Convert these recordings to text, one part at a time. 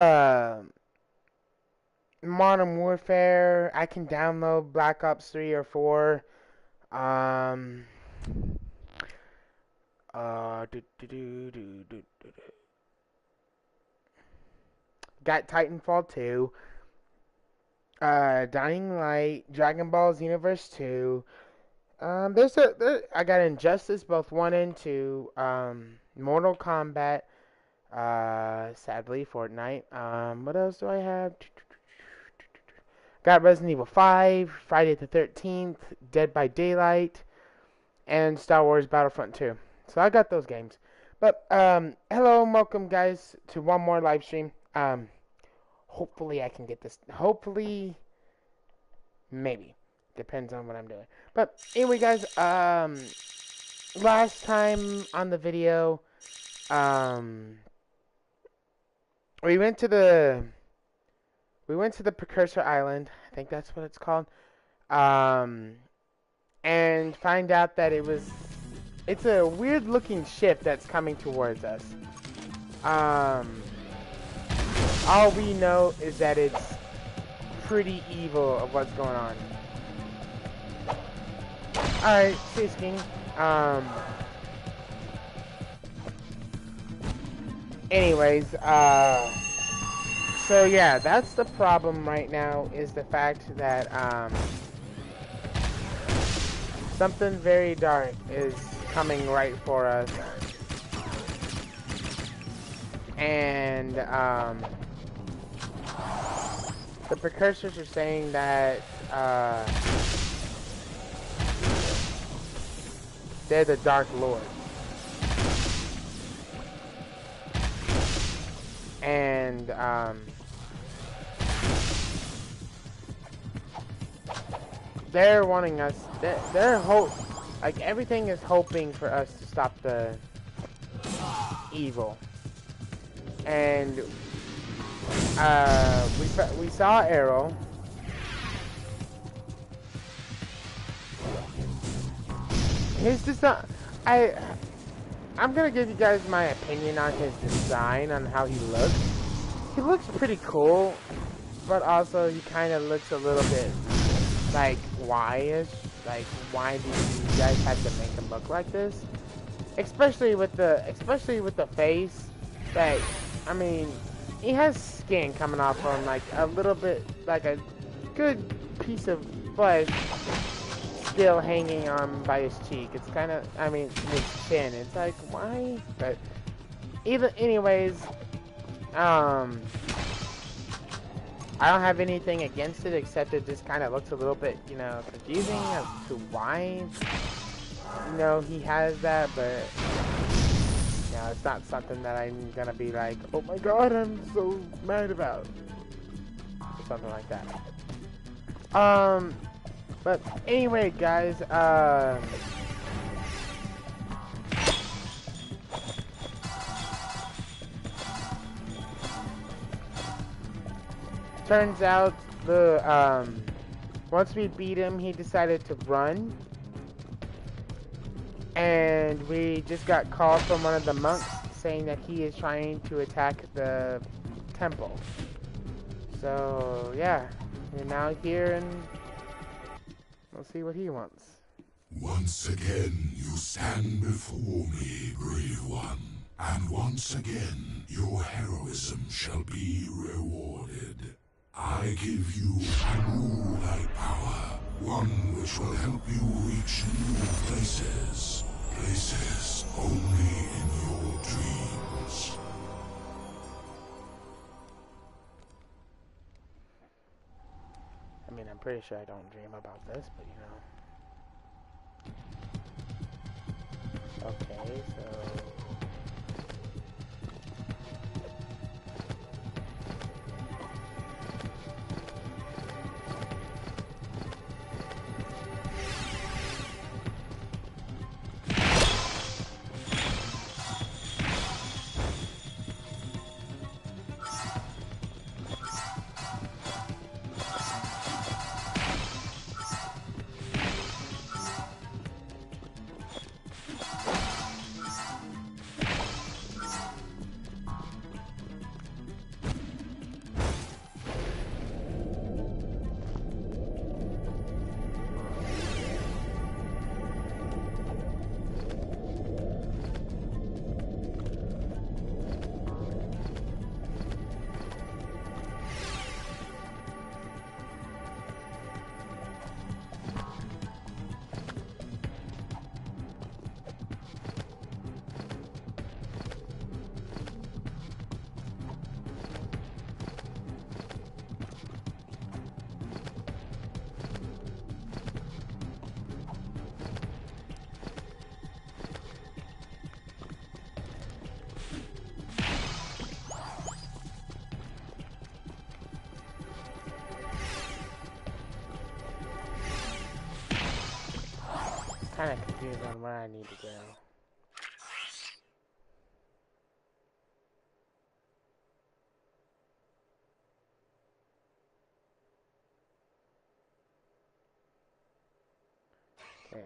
uh, Modern Warfare. I can download Black Ops 3 or 4. Um, got Titanfall 2. Dying Light, Dragon Ball Xenoverse 2. I got Injustice both 1 and 2. Mortal Kombat. Sadly, Fortnite. What else do I have? Got Resident Evil 5, Friday the 13th, Dead by Daylight, and Star Wars Battlefront 2. So I got those games. But hello and welcome guys to one more live stream. Hopefully I can get this. Hopefully, maybe depends on what I'm doing. But anyway, guys. Last time on the video, um, we went to the Precursor Island. I think that's what it's called. Um, and find out that it's a weird looking ship that's coming towards us. Um, all we know is that it's pretty evil of what's going on. Alright, Space King. Anyways, so yeah, that's the problem right now, is the fact that, something very dark is coming right for us. And, the precursors are saying that, they're the Dark Lord. And, they're wanting us, like, everything is hoping for us to stop the evil. And, we saw Arrow. His design, I'm gonna give you guys my opinion on his design, on how he looks. He looks pretty cool, but also he kind of looks a little bit like why-ish. Like, why do you guys have to make him look like this? Especially with the face. Like, I mean, he has skin coming off on like a little bit, like a good piece of flesh still hanging on by his cheek. It's kind of, I mean, his chin. It's like, why? But anyways, I don't have anything against it, except it just kind of looks a little bit, confusing as to why, he has that. But it's not something that I'm gonna be like, oh my god, I'm so mad about, or something like that. But anyway, guys, turns out once we beat him, he decided to run, and we just got called from one of the monks saying that he is trying to attack the temple. So yeah, we're now here, and we'll see what he wants. Once again you stand before me, brave one, and once again your heroism shall be rewarded. I give you a new light power, one which will help you reach new places, places only in your dreams. I mean, I'm pretty sure I don't dream about this, but Okay, so kind of confused on where I need to go. Okay.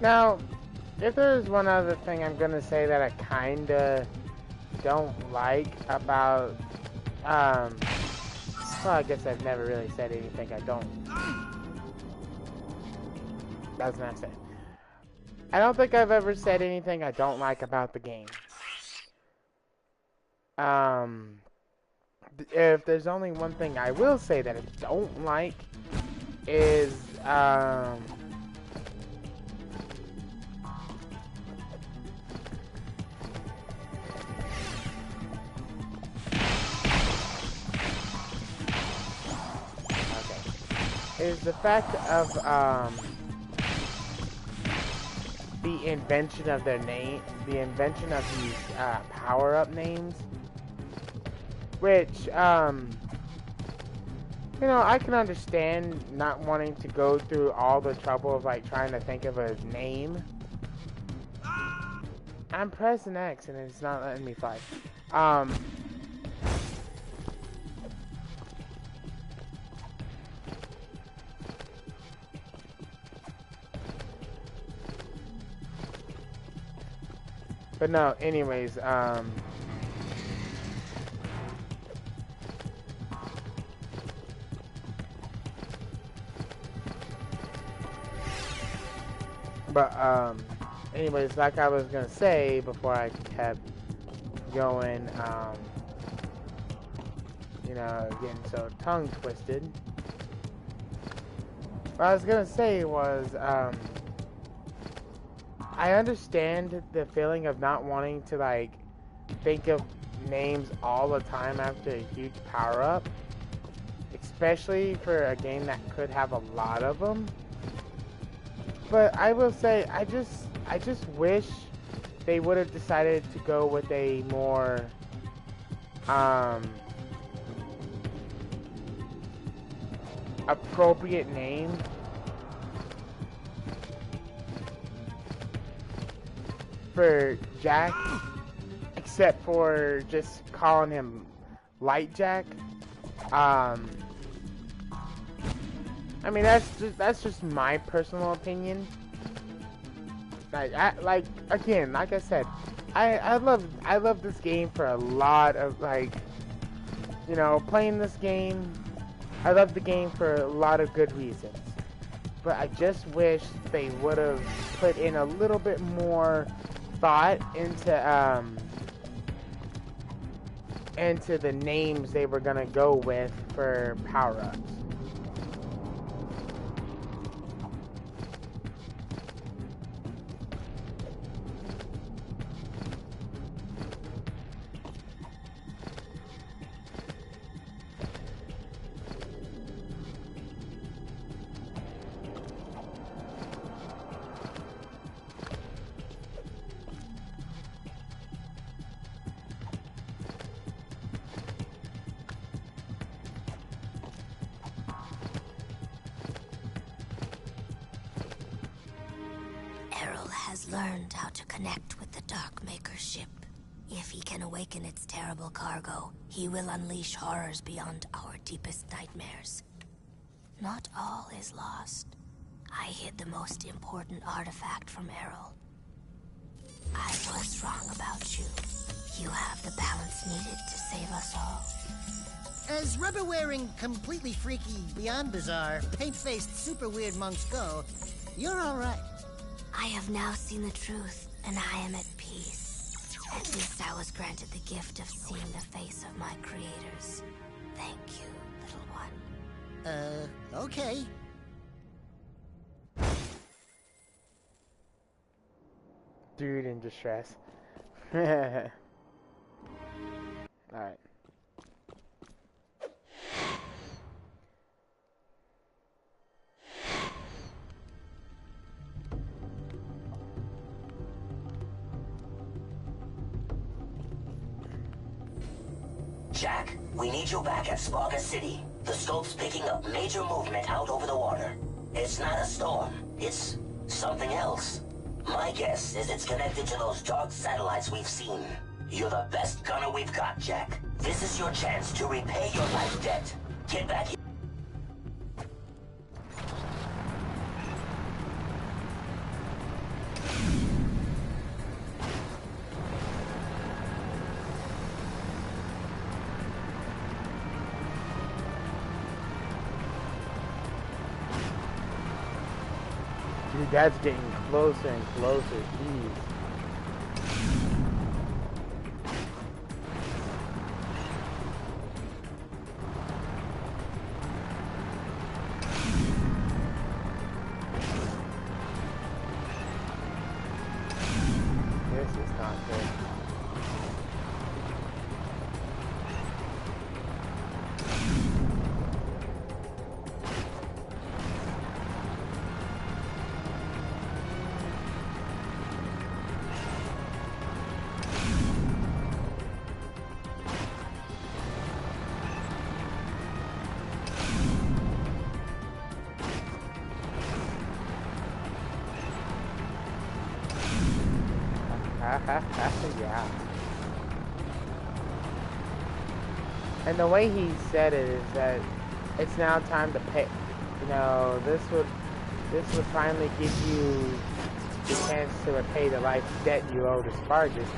Now, if there's one other thing I'm gonna say that I kinda don't like about, well, I guess I've never really said anything I don't. That's not said. I don't think I've ever said anything I don't like about the game. If there's only one thing I will say that I don't like is, is the fact of the invention of their name, the invention of these power-up names, which you know, I can understand not wanting to go through all the trouble of like trying to think of a name. I'm pressing X and it's not letting me fight. But no, anyways, anyways, like I was gonna say before I kept going, you know, getting so tongue twisted. What I was gonna say was, I understand the feeling of not wanting to like think of names all the time after a huge power up, especially for a game that could have a lot of them. But I will say, I just wish they would have decided to go with a more appropriate name. For Jack, except for just calling him Light Jack. I mean, that's just my personal opinion. Like again, like I said, I love this game for a lot of like, you know, playing this game. I love the game for a lot of good reasons, but I just wish they would have put in a little bit more thought into the names they were gonna go with for power-ups. Learned how to connect with the Darkmaker ship. If he can awaken its terrible cargo, he will unleash horrors beyond our deepest nightmares. Not all is lost. I hid the most important artifact from Errol. I was wrong about you. You have the balance needed to save us all. As rubber-wearing, completely freaky, beyond bizarre, paint-faced, super weird monks go, you're all right. I have now seen the truth, and I am at peace. At least I was granted the gift of seeing the face of my creators. Thank you, little one. Okay. Dude in distress. Alright. Jack, we need you back at Sparga City. The scope's picking up major movement out over the water. It's not a storm. It's something else. My guess is it's connected to those dark satellites we've seen. You're the best gunner we've got, Jack. This is your chance to repay your life debt. Get back here. Dude, that's getting closer and closer. Jeez. This is not good. Yeah. And the way he said it is that it's now time to pay. You know, this would finally give you the chance to repay the life debt you owe to Spargus.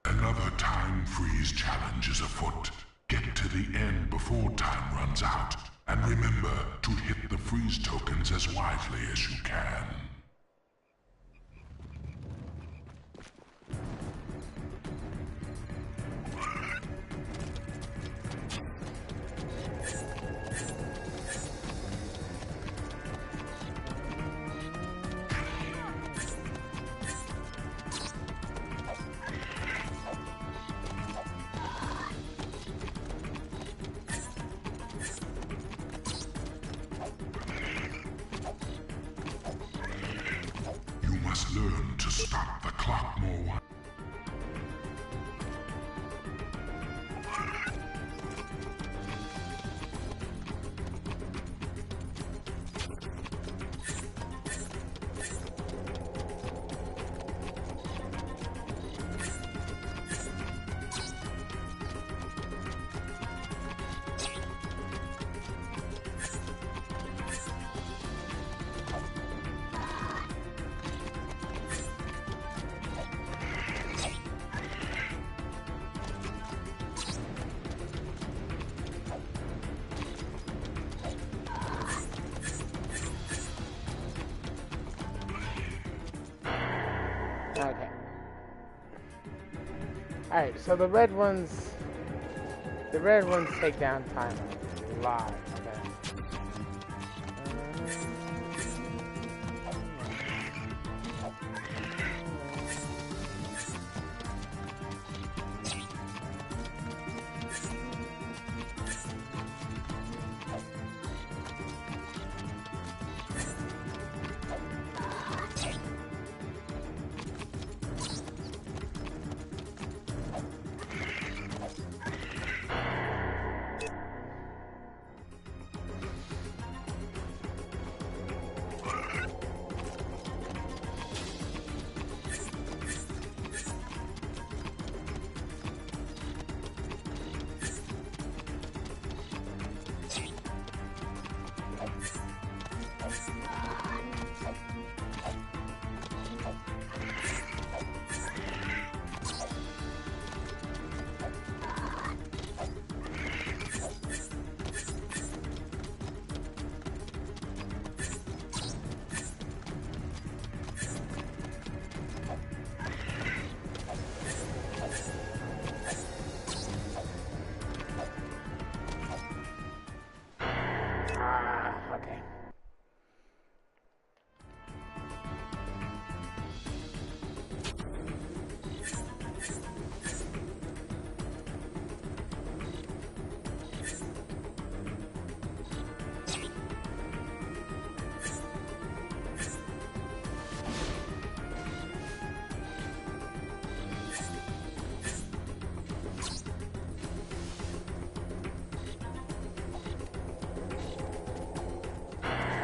Another time freeze challenge is afoot. Get to the end before time runs out. And remember to hit the freeze tokens as wisely as you can. Learn to stop the clock, Morwan. Alright, so the red ones take down time a lot. Okay. Okay.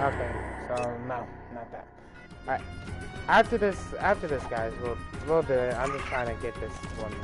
Okay, so no, not that. Alright. After this guys, we'll do it. I'm just trying to get this one.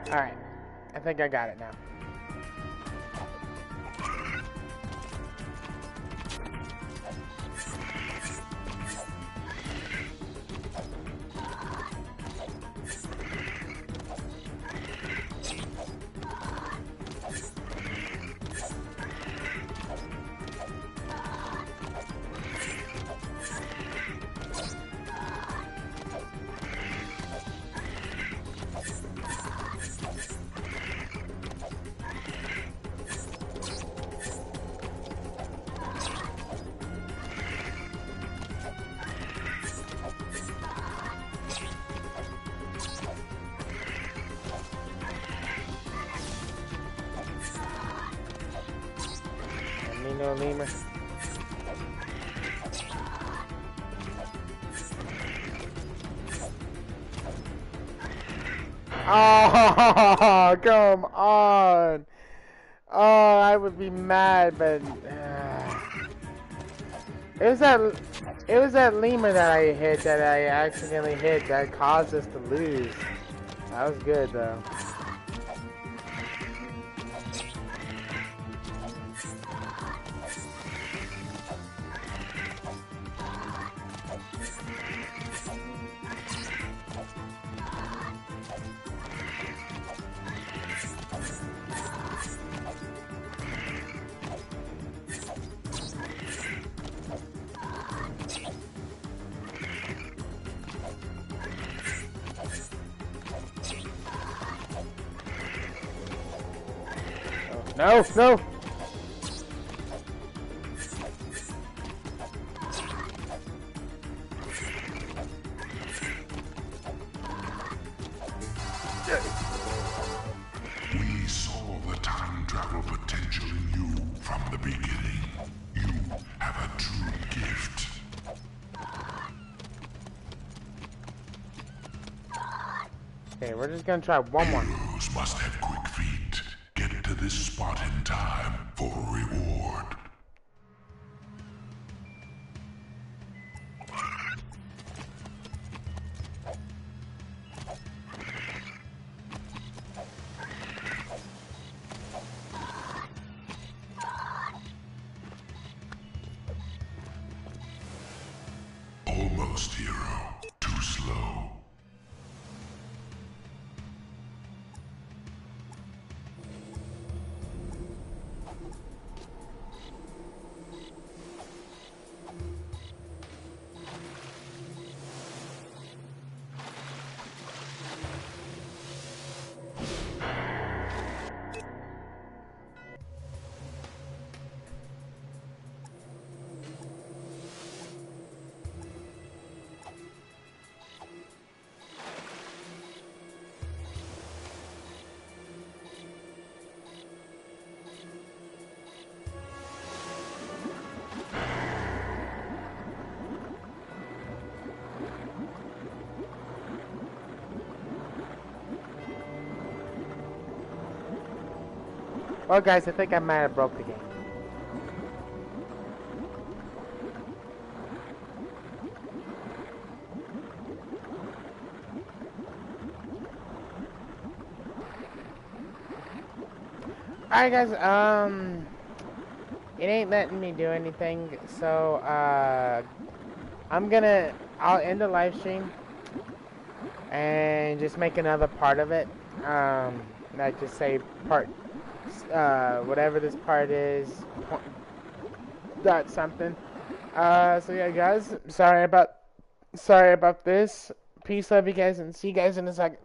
Alright. I think I got it now. No lemur. Oh, come on. Oh, I would be mad, but it was that lemur that I hit, that I accidentally hit, that caused us to lose. That was good though. No, no! We saw the time travel potential in you from the beginning. You have a true gift. Okay, we're just gonna try one more. Heroes must have quick feet. Get to this spot in time for a reward. Almost, hero. Too slow. Well, guys, I think I might have broke the game. Alright, guys, it ain't letting me do anything, so, I'll end the live stream and just make another part of it. Like just say part, whatever this part is, dot something. So yeah, guys, sorry about this. Peace, love you guys, and see you guys in a second.